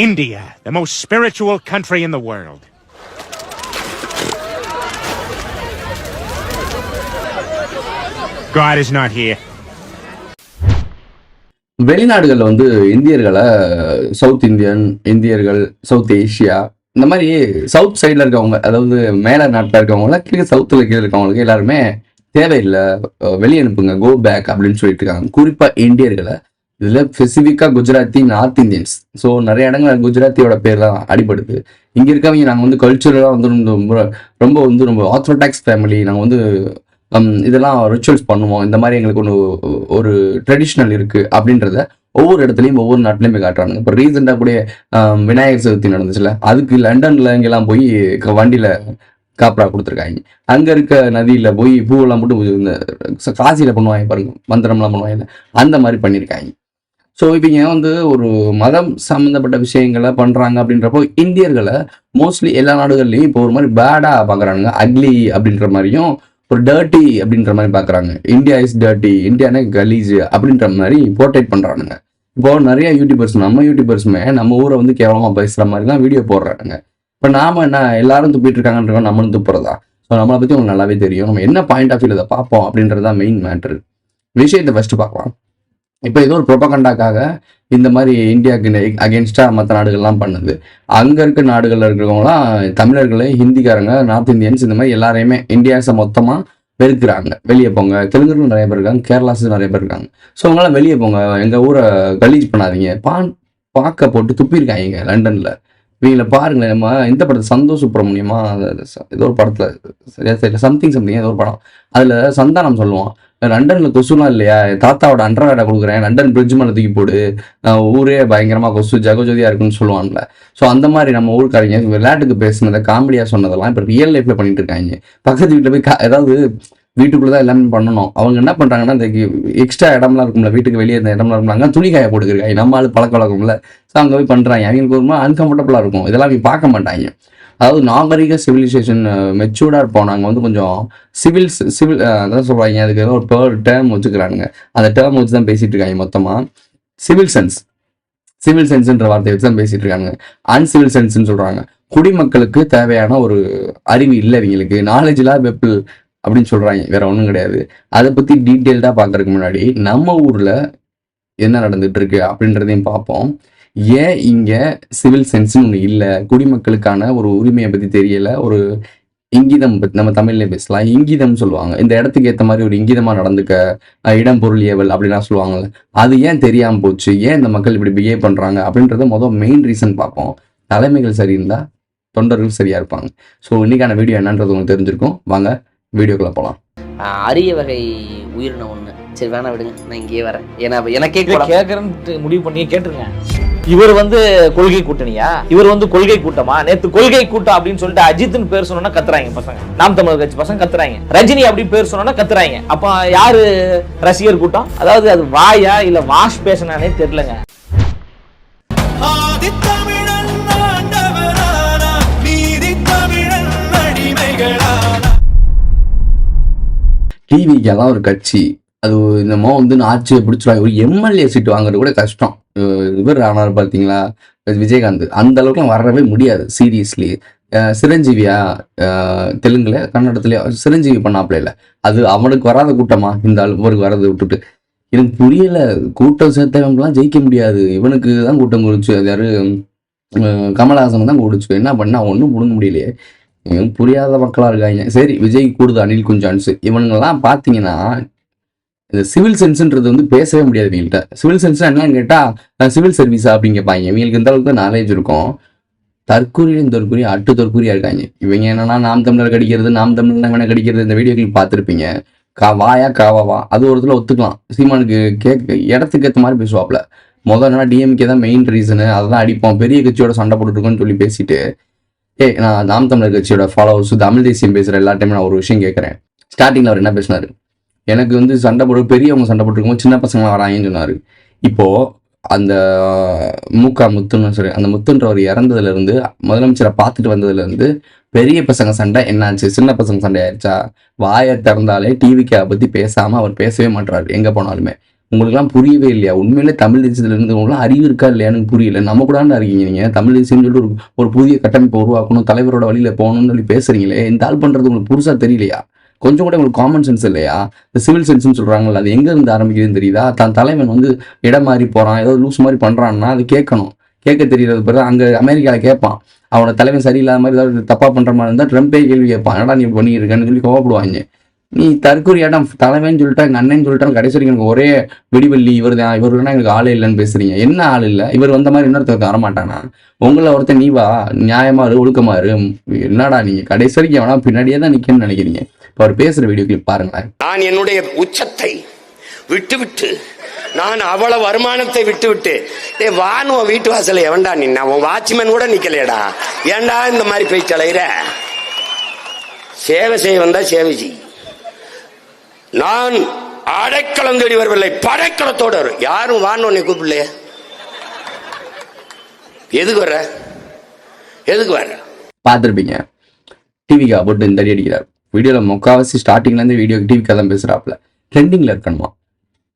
India, the most spiritual country in the world. God is not here. வெளிநாடுகளில் வந்து இந்தியர்களை south இந்தியர்கள் south Asia இந்த மாதிரி சவுத் சைடில் இருக்கவங்க, அதாவது மேல நாட்டில் இருக்கவங்கள கீழே சவுத்தில் கீழே இருக்கவங்களுக்கு எல்லாருமே தேவையில்லை, வெளியே அனுப்புங்க, கோ பேக் அப்படின்னு சொல்லிட்டு இருக்காங்க. குறிப்பாக இந்தியர்களை, இதில் ஸ்பெசிஃபிக்காக குஜராத்தி, நார்த் இந்தியன்ஸ். ஸோ நிறைய இடங்கள் குஜராத்தியோட பேர் தான் அடிபடுது. இங்கே இருக்கவங்க நாங்கள் வந்து கல்ச்சுரலாக வந்து ரொம்ப ஆர்த்தடாக்ஸ் ஃபேமிலி, நாங்கள் வந்து இதெல்லாம் ரிச்சுவல்ஸ் பண்ணுவோம், இந்த மாதிரி எங்களுக்கு ஒரு ட்ரெடிஷ்னல் இருக்குது அப்படின்றத ஒவ்வொரு இடத்துலையும் ஒவ்வொரு நாட்டிலையுமே காட்டுறாங்க. இப்போ ரீசெண்டாக கூட விநாயகர் சதுர்த்தி நடந்துச்சுல, அதுக்கு லண்டனில் இங்கெல்லாம் போய் வண்டியில் காப்பரா கொடுத்துருக்காங்க. அங்கே இருக்க நதியில் போய் பூவெல்லாம் போட்டு இந்த காசியில் பண்ணுவாங்க பாருங்க, மந்திரம்லாம் பண்ணுவாங்க, அந்த மாதிரி பண்ணியிருக்காங்க. ஸோ இவங்க வந்து ஒரு மதம் சம்மந்தப்பட்ட விஷயங்களை பண்ணுறாங்க அப்படின்றப்போ இந்தியர்களை மோஸ்ட்லி எல்லா நாடுகள்லையும் இப்போ ஒரு மாதிரி பேடாக பார்க்குறாங்க, அக்லி அப்படின்ற மாதிரியும் ஒரு டர்ட்டி அப்படின்ற மாதிரி பார்க்குறாங்க. இந்தியா இஸ் டர்ட்டி, இந்தியானே கலீஜ் அப்படின்ற மாதிரி போர்ட்ரேட் பண்ணுறானுங்க. இப்போ நிறைய நம்ம யூடியூபர்ஸுமே நம்ம ஊரை வந்து கேவலமாக பேசுகிற மாதிரி தான் வீடியோ போடுறாங்க. இப்போ நாம என்ன எல்லாரும் துப்பிட்டு இருக்காங்கன்றோம், நம்மளும் துப்புறதா? ஸோ நம்மளை பற்றி உங்களுக்கு நல்லாவே தெரியும். நம்ம என்ன பாயிண்ட் ஆஃப் வியூ இதை பார்ப்போம் அப்படின்றது தான் மெயின் மேட்ரு. விஷயத்தை ஃபஸ்ட்டு பார்க்கலாம். இப்போ ஏதோ ஒரு ப்ரொபகண்டாக்காக இந்த மாதிரி இந்தியாவுக்கு அகேன்ஸ்டாக மற்ற நாடுகள்லாம் பண்ணுது. அங்கே இருக்க நாடுகளில் இருக்கிறவங்களாம் தமிழர்களே, ஹிந்திக்காரங்க, நார்த் இந்தியன்ஸ், இந்த மாதிரி எல்லாரையுமே இந்தியாஸை மொத்தமாக வெறுக்கிறாங்க. வெளியே போங்க, தெலுங்குல நிறைய பேர் இருக்காங்க, கேரளாஸில் நிறைய பேர் இருக்காங்க. ஸோ அவங்களாம் வெளியே போங்க, எங்கள் ஊரை கலீஜ் பண்ணாதீங்க, பார்க்க போட்டு துப்பியிருக்காங்க லண்டனில். இவங்களை பாருங்களேன். நம்ம இந்த படத்தில் சந்தோஷ் சுப்ரமணியமா ஏதோ ஒரு படத்தில் சரியா சம்திங் ஏதோ ஒரு படம், அதில் சந்தானம் சொல்லுவான், லண்டனில் கொசுலாம் இல்லையா, தாத்தாவோட அண்டர்வேர்டை கொடுக்குறேன், லண்டன் பிரிட்ஜ் மேலே தூக்கி போடு, ஊரே பயங்கரமாக கொசு ஜகஜோதியாக இருக்குன்னு சொல்லுவான்ல. ஸோ அந்த மாதிரி நம்ம ஊருக்காரங்க விளையாட்டுக்கு பேசுனதை, காமெடியாக சொன்னதெல்லாம் இப்போ ரியல் லைஃப்பில் பண்ணிட்டு இருக்காங்க. பக்கத்து வீட்டில் போய் ஏதாவது வீட்டுக்குள்ளே தான் எல்லாமே பண்ணணும். அவங்க என்ன பண்ணுறாங்கன்னா, இந்த எக்ஸ்ட்ரா இடம்லாம் இருக்கும்ல, வீட்டுக்கு வெளியே இருந்த இடம்லாம் இருக்கும்ல, துணி காய போட்டுக்கிறாங்க. நம்ம ஆள் பழக்க வழக்கம்ல. ஸோ அங்கே போய் பண்ணுறாங்க. அவங்களுக்கு ஒரு மாதிரி அன்கம்ஃபர்டபுளாக இருக்கும். இதெல்லாம் அவங்க பார்க்க மாட்டாங்க. அதாவது நாகரிக சிவிலைசேஷன் மெச்சூர்டாக இருப்போம். நாங்கள் வந்து கொஞ்சம் சிவில் அதான் சொல்கிறாங்க, அதுக்கு ஏதோ ஒரு டேர்ம் வச்சுக்கிறானுங்க. அந்த டேர்ம் வச்சு தான் பேசிகிட்டு இருக்காங்க மொத்தமாக. சிவில் சென்ஸ்ன்ற வார்த்தையை வச்சு தான் பேசிகிட்டு இருக்காங்க. அன்சிவில் சென்ஸ்ன்னு சொல்கிறாங்க. குடிமக்களுக்கு தேவையான ஒரு அறிவு இல்லை இவங்களுக்கு, நாலேஜ் இல்லாத பீப்பிள் அப்படின்னு சொல்கிறாங்க. வேற ஒன்றும் கிடையாது. அதை பற்றி டீட்டெயில்டாக பார்க்கறதுக்கு முன்னாடி நம்ம ஊரில் என்ன நடந்துட்டு இருக்கு அப்படின்றதையும் பார்ப்போம். ஏன் இங்கே சிவில் சென்ஸ்னு ஒன்று இல்லை, குடிமக்களுக்கான ஒரு உரிமையை பற்றி தெரியலை, ஒரு இங்கிதம் பற்றி நம்ம தமிழ்லேயே பேசலாம், இங்கிதம் சொல்லுவாங்க. இந்த இடத்துக்கு ஏற்ற மாதிரி ஒரு இங்கிதமாக நடந்துக்க, இடம் பொருள் ஏவல் அப்படின்லாம் சொல்லுவாங்கள்ல, அது ஏன் தெரியாமல் போச்சு, ஏன் இந்த மக்கள் இப்படி பிஹேவ் பண்ணுறாங்க அப்படின்றத மெயின் ரீசன் பார்ப்போம். தலைமைகள் சரியிருந்தா தொண்டர்கள் சரியாக இருப்பாங்க. ஸோ இன்னைக்கான வீடியோ என்னன்றது உங்களுக்கு தெரிஞ்சிருக்கும். வாங்க வீடியோக்குள்ள போகலாம். அரிய வகை உயிரினம் ஒன்று. சரி வேணா விடுங்க, நான் இங்கேயே வரேன். ஏன்னா எனக்கே கேட்கறேன்னு முடிவு பண்ணி கேட்டுருங்க. இவர் வந்து கொள்கை கூட்டணியா, இவர் வந்து கொள்கை கூட்டமா? நேத்து கொள்கை கூட்டம் அப்படின்னு சொல்லிட்டு அஜித்னு பேர் சொன்னா கத்துறாங்க பசங்க, நாம் தமிழர் கட்சி பசங்க கத்துறாங்க. ரஜினி அப்படி பேர் சொன்னா கத்துறாங்க. அப்ப யாரு ரசிகர் கூட்டம்? அதாவது அது வாயா இல்ல வாஷ் பேசனானே தெரியலங்க. டிவிக்கெல்லாம் ஒரு கட்சி, அது என்னமோ வந்து ஆட்சியை பிடிச்சிருவாங்க. ஒரு எம்எல்ஏ சீட்டு வாங்குறது கூட கஷ்டம். இவர் ஆனார் பார்த்தீங்களா, விஜயகாந்த், அந்த அளவுக்குலாம் வரவே முடியாது சீரியஸ்லி. சிரஞ்சீவியா, தெலுங்குல கன்னடத்துலயோ சிரஞ்சீவி பண்ணாப்புல இல்லை, அது அவனுக்கு வராத கூட்டமா இந்த இவருக்கு வரதை விட்டுட்டு? எனக்கு புரியல. கூட்டம் சேர்த்தவங்கலாம் ஜெயிக்க முடியாது, இவனுக்கு தான் கூட்டம் கொடுச்சு. அது யாரு, கமலஹாசன் தான் கொடுச்சு. என்ன பண்ணா ஒன்றும் பிடுங்க முடியலையே. புரியாத மக்களாக இருக்காங்க. சரி, விஜய் கூடுது, அனில் குஞ்சான்ஸ், இவனுங்கெல்லாம் பார்த்தீங்கன்னா இந்த சிவில் சென்ஸ்ன்றது வந்து பேசவே முடியாது இவங்கள்ட்ட. சிவில் சென்ஸ் என்னன்னு கேட்டால் சிவில் சர்வீஸா அப்படின்னு கேட்பாங்க. இவங்களுக்கு இந்த அளவுக்கு தான் நாலேஜ் இருக்கும். தற்கூரியும் தற்கூரியும் அட்டுத்தற்கூரியா இருக்காங்க இவங்க. என்னன்னா நாம் தமிழர் கடிக்கிறது, நாம் தமிழர் வேணா கடிக்கிறது, இந்த வீடியோக்கள் பார்த்துருப்பீங்க. வாயா காவாவா அது ஒரு இடத்துல ஒத்துக்கலாம். சீமானுக்கு இடத்துக்கு ஏற்ற மாதிரி பேசுவாப்புல. என்னன்னா டிஎம்கே தான் மெயின் ரீசனு, அதான் அடிப்போம், பெரிய கட்சியோட சண்டை போட்டுருக்கோன்னு சொல்லி பேசிட்டு, நான் நாம் தமிழர் கட்சியோட ஃபாலோவர்ஸ், தமிழ் தேசியம் பேசுகிற எல்லா டைமும் நான் ஒரு விஷயம் கேட்குறேன். ஸ்டார்டிங்கில் அவர் என்ன பேசினார், எனக்கு வந்து சண்டை போட்டு பெரியவங்க சண்டை போட்டுருக்கோம், சின்ன பசங்க வராங்கன்னு சொன்னார். இப்போது அந்த முத்துன்னு சரி, அந்த முத்துன்றவர் இறந்ததுலேருந்து, முதலமைச்சரை பார்த்துட்டு வந்ததுலேருந்து பெரிய பசங்க சண்டை என்னாச்சு, சின்ன பசங்க சண்டை ஆயிடுச்சா? வாயை திறந்தாலே டிவிக்கை பற்றி பேசாமல் அவர் பேசவே மாட்டார். எங்கே போனாலுமே உங்களுக்குலாம் புரியவே இல்லையா? உண்மையிலே தமிழ் தேசியத்தில் இருந்தவங்களாம் அறிவு இருக்கா இல்லையான்னு புரியல. நம்ம கூட இருக்கீங்க நீங்கள் தமிழ் தேசியம்னு சொல்லிட்டு ஒரு புதிய கட்டமைப்பை உருவாக்கணும், தலைவரோட வழியில் போகணும்னு சொல்லி பேசுறீங்களே, இந்த ஆள் பண்ணுறது உங்களுக்கு புதுசாக தெரியலையா? கொஞ்சம் கூட உங்களுக்கு காமன் சென்ஸ் இல்லையா? இந்த சிவில் சென்ஸ்னு சொல்கிறாங்கல்ல, அது எங்கே இருந்து ஆரம்பிக்குதுன்னு தெரியுதா? தான் தலைவன் வந்து இடம் மாறி போகிறான், ஏதோ லூஸ் மாதிரி பண்ணுறான்னா அது கேட்கணும். கேட்க தெரியறது பிறகு அங்கே அமெரிக்காவில் கேட்பான், அவனோட தலைவன் சரியில்லாத மாதிரி ஏதாவது தப்பாக பண்ணுற மாதிரி இருந்தால் ட்ரம்பே கேள்வி கேட்பான், என்னடா நீ பண்ணிட்டு இருக்கேன்னு சொல்லி கோவப்படுவாங்க. நீ தற்கொலையாட்டம் தலைவன் சொல்லிட்டா எங்கள் அண்ணன் சொல்லிட்டான், கடைசி வரைக்கும் எனக்கு ஒரே வெடிவள்ளி இவர் தான், இவர் வேணா எங்களுக்கு ஆளே இல்லைன்னு பேசுறீங்க. என்ன ஆள் இல்லை? இவர் வந்த மாதிரி இன்னொருத்தருக்கு வரமாட்டானா? உங்களை ஒருத்தன் நீ வா, நியாயமாரு ஒழுக்கமாரு, என்னடா நீங்க கடைசி வரைக்கும் வேணா பின்னாடியே தான் நிக்கணும்னு நினைக்கிறீங்க. இப்போ அவர் பேசுற வீடியோ கிளிப் பாருங்களேன். நான் என்னுடைய உச்சத்தை விட்டு நான் அவ்வளவு வருமானத்தை விட்டு வானுவ வீட்டு வாசல எவன்டா நின்னா? உன் வாட்ச்மேன் கூட நிக்கலையடா. ஏன்டா இந்த மாதிரி போய் தலையிற? சேவை செய்ய வந்தா சேவை செய். நான் அடைக்கலம் தேடி வரவில்லை, படைக்கலத்தோடு வரும். யாரும் வான்னு உன்னை கூப்பிடலையே. எதுக்கு வர பார்த்துருப்பீங்க, டிவிக்கா போட்டு இந்த அடி அடிக்கிறார். வீடியோவில் முக்கால்வாசி ஸ்டார்டிங்லேருந்து வீடியோ டிவிக்கா தான் பேசுகிறாப்புல. ட்ரெண்டிங்கில் இருக்கணுமா?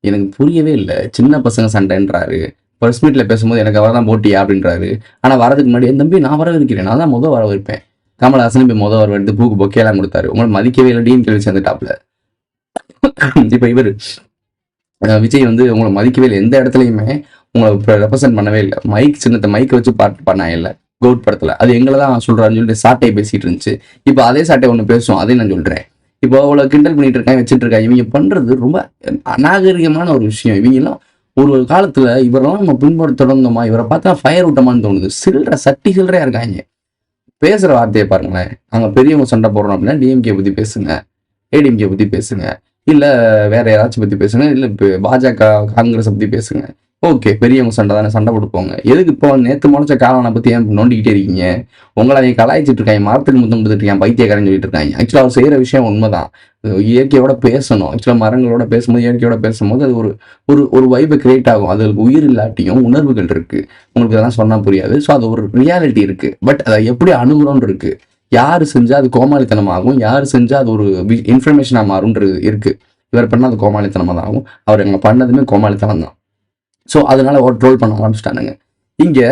எனக்கு புரியவே இல்லை. சின்ன பசங்க சண்டைன்றாரு, ப்ரெஸ் மீட்டில் பேசும்போது எனக்கு அவர் தான் போட்டியா அப்படின்றாரு. ஆனால் வரதுக்கு முன்னாடி என் தம்பி நான் வரவிருக்கிறேன், நான் தான் வர வைப்பேன். கமல்ஹாசன் போய் வரவேற்று பூக்கு பொக்கையெல்லாம் கொடுத்தாரு. உங்களை மதிக்கவே இல்லை, டிஎம் கேள்வி சேர்ந்துட்டாப்புல. இப்போ இவர் விஜய் வந்து உங்களை மதிக்கவே இல்லை, எந்த இடத்துலையுமே உங்களை ரெப்ரசென்ட் பண்ணவே இல்லை. மைக் சின்னத்தை மைக்கை வச்சு பாட்டு பண்ணா இல்லை கவுட் படத்தில். அது எங்களை தான் சொல்கிறான்னு சொல்லிட்டு சாட்டையை பேசிகிட்டு இருந்துச்சு. இப்போ அதே சாட்டை ஒன்று பேசுவோம், அதையும் நான் சொல்கிறேன். இப்போ அவ்வளோ கிண்டல் பண்ணிட்டு இருக்காங்க, வச்சுட்டு இருக்காங்க. இவங்க பண்ணுறது ரொம்ப அநாகரிகமான ஒரு விஷயம். இவங்கெல்லாம் ஒரு காலத்தில் இவரெல்லாம் நம்ம பின்பற்ற தொடர்ந்தோமா, இவரை பார்த்தா ஃபயர் விட்டோமான்னு தோணுது. சட்டி சில்லறையாக இருக்காங்க. பேசுகிற வார்த்தையை பாருங்களேன். அங்கே பெரியவங்க சண்டை போடுறோம் அப்படின்னா டிஎம்கே பற்றி பேசுங்க, ஏடிஎம்கே பற்றி பேசுங்க, இல்லை வேற யாராச்சும் பற்றி பேசுங்க, இல்லை இப்போ பாஜக காங்கிரஸை பற்றி பேசுங்க. ஓகே, பெரியவங்க சண்டை தானே, சண்டை கொடுப்போங்க. எதுக்கு இப்போ நேற்று முளைச்ச காலனை பற்றி ஏன் நோண்டிக்கிட்டே இருக்கீங்க? உங்களை அவங்க கலாய்ச்சிட்டு இருக்காங்க, மரத்துக்கு முத்தம் கொடுத்துட்டு இருக்காங்க, பைத்தியக்காரன் சொல்லிட்டு இருக்காங்க. ஆக்சுவலாக அவர் செய்கிற விஷயம் உண்மைதான். இயற்கையோட பேசணும். ஆக்சுவலாக மரங்களோட பேசும்போது, இயற்கையோட பேசும்போது அது ஒரு வைபை கிரியேட் ஆகும். அதுக்கு உயிர் இல்லாட்டியும் உணர்வுகள் இருக்குது. உங்களுக்கு அதெல்லாம் சொன்னால் புரியாது. ஸோ அது ஒரு ரியாலிட்டி இருக்குது. பட் அதை எப்படி அணுகுறோன்னு இருக்குது. யார் செஞ்சால் அது கோமாளித்தனமாகும், யார் செஞ்சால் அது ஒரு இன்ஃபர்மேஷனாக மாறும்ன்றது இருக்குது. இவர் பண்ணால் அது கோமாளித்தனமாக தான் ஆகும். அவர் எங்களை பண்ணதுமே கோமாளித்தனம் தான். ஸோ அதனால ட்ரோல் பண்ண ஆரம்பிச்சிட்டானுங்க. இங்கே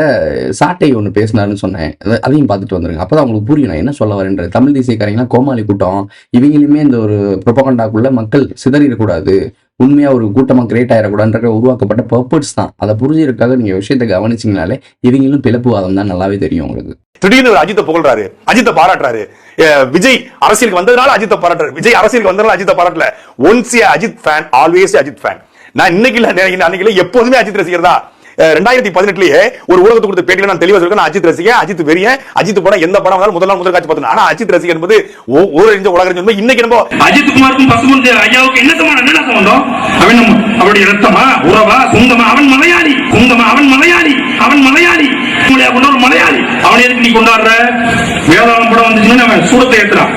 சாட்டை ஒன்று பேசினாருன்னு சொன்னேன், அதையும் பார்த்துட்டு வந்துருங்க. அப்போ தான் உங்களுக்கு புரியும் நான் என்ன சொல்ல வரேன்றது. தமிழ் தேசியக்காரங்களாம் கோமாளி கூட்டம், இவங்களுமே இந்த ஒரு ப்ரொபகண்டாக்குள்ள மக்கள் சிதறிடக்கூடாது, உண்மையாக ஒரு கூட்டமாக கிரியேட் ஆகிடக்கூடாதுன்ற உருவாக்கப்பட்ட பர்பஸ் தான். அதை புரிஞ்சிருக்காக நீங்கள் விஷயத்தை கவனிச்சிங்கனாலே இவங்களும் பிளப்புவாதம் தான் நல்லாவே தெரியும் உங்களுக்கு. திடீர்னு ஒரு அஜித்தை புகழ்றாரு, அஜித்தை பாராட்டுறாரு. விஜய் அரசியலுக்கு வந்ததுனால அஜித்தை பாராட்டுறாரு, விஜய் அரசியலுக்கு வந்ததுனால அஜித்தை பாராட்டல. Once a Ajith fan, always Ajith fan. நான் இன்னைக்கு இல்ல, அன்னைக்கு இல்ல, எப்போதுமே அஜித் ரசிகர் தான். 2018 ஒரு ஊடகத்துக்கு கொடுத்த பேட்டியில நான் தெளிவா சொல்றேன், அஜித் ரசிகன், அஜித் வெறியன், அஜித் படம் எந்த படம் வந்தாலும் முதல் காட்சி பார்த்தேன். ஆனா அஜித் ரசிகன் என்பது ஒரு உலக இன்னைக்கு நம்ம அஜித் குமாருக்கும் பசுமந்தி ஐயாவுக்கு என்ன சம்பந்தம்? அவன் அவருடைய ரத்தமா, உறவா, சொந்தமா? அவன் மலையாளி, அவன் மலையாளி கொண்டாடு மலையாளி. அவன் எதுக்கு நீ கொண்டாடுற? வேதாளம் படம் வந்துச்சுன்னா அவன் சூடத்தை ஏத்துறான்,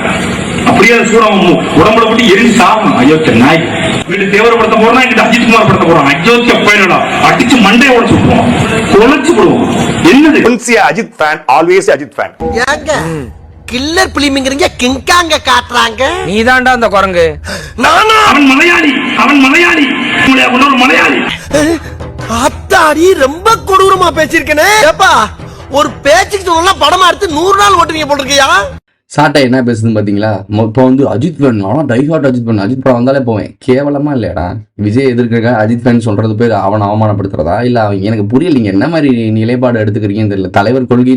அப்படியே சூடம் உடம்புல போட்டு எரிஞ்சு சாகும். அயோக்கிய நாய். வீட்டு தேவர படத்தை போறோம், எங்கிட்ட அஜித் குமார் படத்தை போறோம். அயோக்கிய பையனடா, அடிச்சு மண்டையை உடைச்சு விட்டுருவோம், குலைச்சு விடுவோம். என்னது? Once a Ajith fan, always Ajith fan. ஏங்க கில்லர் பிலிம்ங்கறீங்க, கிங்காங்க காட்றாங்க. நீதான்டா அந்த குரங்கு. நானா? அவன் மலையாளி, கொண்டாடு மலையாளி. அத்தாடி, ரொம்ப கொடூரமா பேசிருக்கனே. ஏப்பா, ஒரு பேச்சுக்கு சொல்லலாம் படமா எடுத்து 100 நாள் ஓட்டுவீங்க போட்டிருக்கியா? சாட்டை என்ன பேசுதுன்னு பார்த்தீங்களா? இப்போ வந்து அஜித் ஃபேன், ஆனால் டைஹார்ட் அஜித் ஃபேன், அஜித் படம் வந்தாலே போவேன். கேவலமா இல்லையாடா? விஜய் எதிர்க்க அஜித் ஃபேன் சொல்றது பேர் அவனை அவமானப்படுத்துறதா? இல்லை அவங்க எனக்கு புரியலைங்க என்ன மாதிரி நிலைப்பாடு எடுத்துக்கிறீங்கன்னு தெரியல. தலைவர் கொள்கை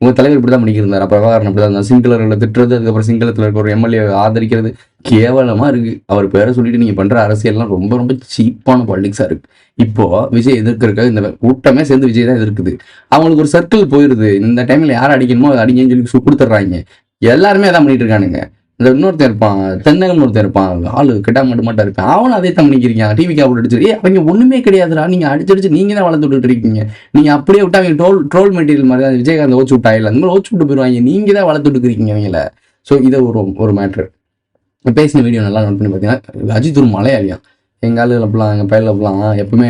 உங்க தலைவர் இப்படி தான் பண்ணிக்கிருந்தார், பிரபாகரன் அப்படி தான் இருந்தார். சிங்களர்களை திட்டுறது, அதுக்கப்புறம் சிங்களத்தில் இருக்க ஒரு எம்எல்ஏ ஆதரிக்கிறது கேவலமா இருக்கு. அவர் பேரை சொல்லிட்டு நீங்க பண்ற அரசியல்லாம் ரொம்ப ரொம்ப சீப்பான பாலிடிக்ஸா இருக்கு. இப்போ விஜய் எதிர்க்க இந்த கூட்டமே சேர்ந்து விஜய் தான் எதிர்க்குது. அவங்களுக்கு ஒரு சர்க்கிள் போயிருது. இந்த டைம்ல யாரை அடிக்கணுமோ அதை அடிங்கன்னு சொல்லி கொடுத்துட்றாங்க. எல்லாருமே அதான் பண்ணிட்டு இருக்கானுங்க. இந்த இன்னொருத்தன் இருப்பான், தென்னகம் ஒருத்தன் இருப்பான், ஆளு கெட்டா மட்டும் இருப்பான், அவனும் அதே தான் பண்ணிக்கிறீங்க. டிவிக்கா போட்டு அடிச்சு அவங்க ஒண்ணுமே கிடையாதுடா, நீங்க அடிச்சு நீங்க தான் வளர்த்து விட்டுட்டு இருக்கீங்க. நீங்க அப்படியே விட்டா அவங்க ட்ரோல் மெட்டீரியல் மாதிரி தான். விஜயகாந்த் ஓச்சு விட்டாயில அந்த மாதிரி ஓச்சு விட்டு போயிருவாங்க, நீங்க தான் வளர்த்து விட்டுக்கிறீங்க அவங்கள. ஸோ இதை ஒரு மேட்ரு பேசின வீடியோ நல்லா நோட் பண்ணி பார்த்தீங்கன்னா, அஜித் ஒரு மலையாளியா. எங்கள் ஆளுகள் அப்படிலாம், எங்கள் பயில அப்படிலாம் எப்பவுமே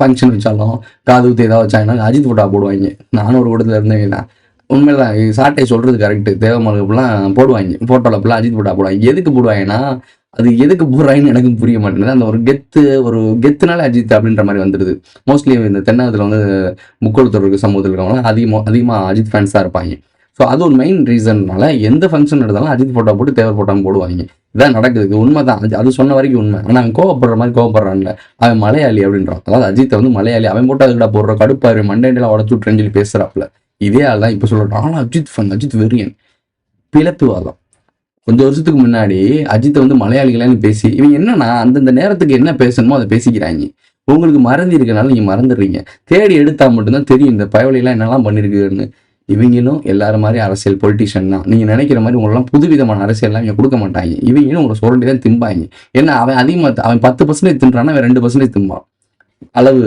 ஃபங்க்ஷன் வச்சாலும் காது ஊற்றி ஏதாவது வச்சாங்கன்னா அஜித் ஃபோட்டோ போடுவாங்க. நானும் ஒரு கூட்டத்தில் இருந்தவங்க தான். உண்மையில்தான் சாட்டை சொல்கிறது கரெக்டு. தேவமலுக்குலாம் போடுவாங்க, ஃபோட்டோவில் அப்படிலாம் அஜித் ஃபோட்டோ போடுவாங்க. எதுக்கு போடுவாங்கன்னா, அது எதுக்கு போடுறாங்கன்னு எனக்கும் புரிய மாட்டேங்குது. அந்த ஒரு கெத்துனால அஜித் அப்படின்ற மாதிரி வந்துடுது. மோஸ்ட்லி இந்த தென்னகத்தில் வந்து முக்கோளத்தூர் சமூகத்தில் இருக்கவங்களாம் அதிகமாக அஜித் ஃபேன்ஸ் தான் இருப்பாங்க. ஸோ அது ஒரு மெயின் ரீசன்னால எந்த ஃபங்க்ஷன் எடுத்தாலும் அஜித் ஃபோட்டோ போட்டு தேவர் ஃபோட்டோ போடுவாங்க. இதான் நடக்குது. இது உண்மை தான். அது சொன்ன வரைக்கும் உண்மை. ஆனால் அவன் கோவப்படுற மாதிரி கோவப்படுறான்ல, அவன் மலையாளி அப்படின்றான். அதாவது அஜித்தை வந்து மலையாளி, அவன் போட்டு அதுக்கிட்ட போடுற கடுப்பாரு மண்டையெல்லாம் உடச்சு விட்டுறேன்னு சொல்லி பேசுறாப்புல. இதே ஆள் தான் இப்போ சொல்கிறான், ஆனால் அஜித் ஃபன், அஜித் வெறியன், பிளப்புவாதம். கொஞ்சம் வருஷத்துக்கு முன்னாடி அஜித்தை வந்து மலையாளிகளான்னு பேசி இவங்க என்னன்னா அந்தந்த நேரத்துக்கு என்ன பேசணுமோ அதை பேசிக்கிறாங்க. உங்களுக்கு மறந்து இருக்கனால நீங்க மறந்துடுறீங்க. தேடி எடுத்தா மட்டும்தான் தெரியும் இந்த பயவலியெல்லாம் என்னெல்லாம் பண்ணிருக்குன்னு. இவங்களும் எல்லாரும் மாதிரி அரசியல் பொலிட்டிஷியன் தான். நீங்க நினைக்கிற மாதிரி உங்களெல்லாம் புதுவிதமான அரசியல்லாம் இவங்க கொடுக்க மாட்டாங்க. இவங்களும் உங்களை சொல்லிட்டு தான் திம்பாங்க. ஏன்னா அவன் அதிகமாக அவன் 10% தின்றான்னா அவன் 2% திம்பான். அளவு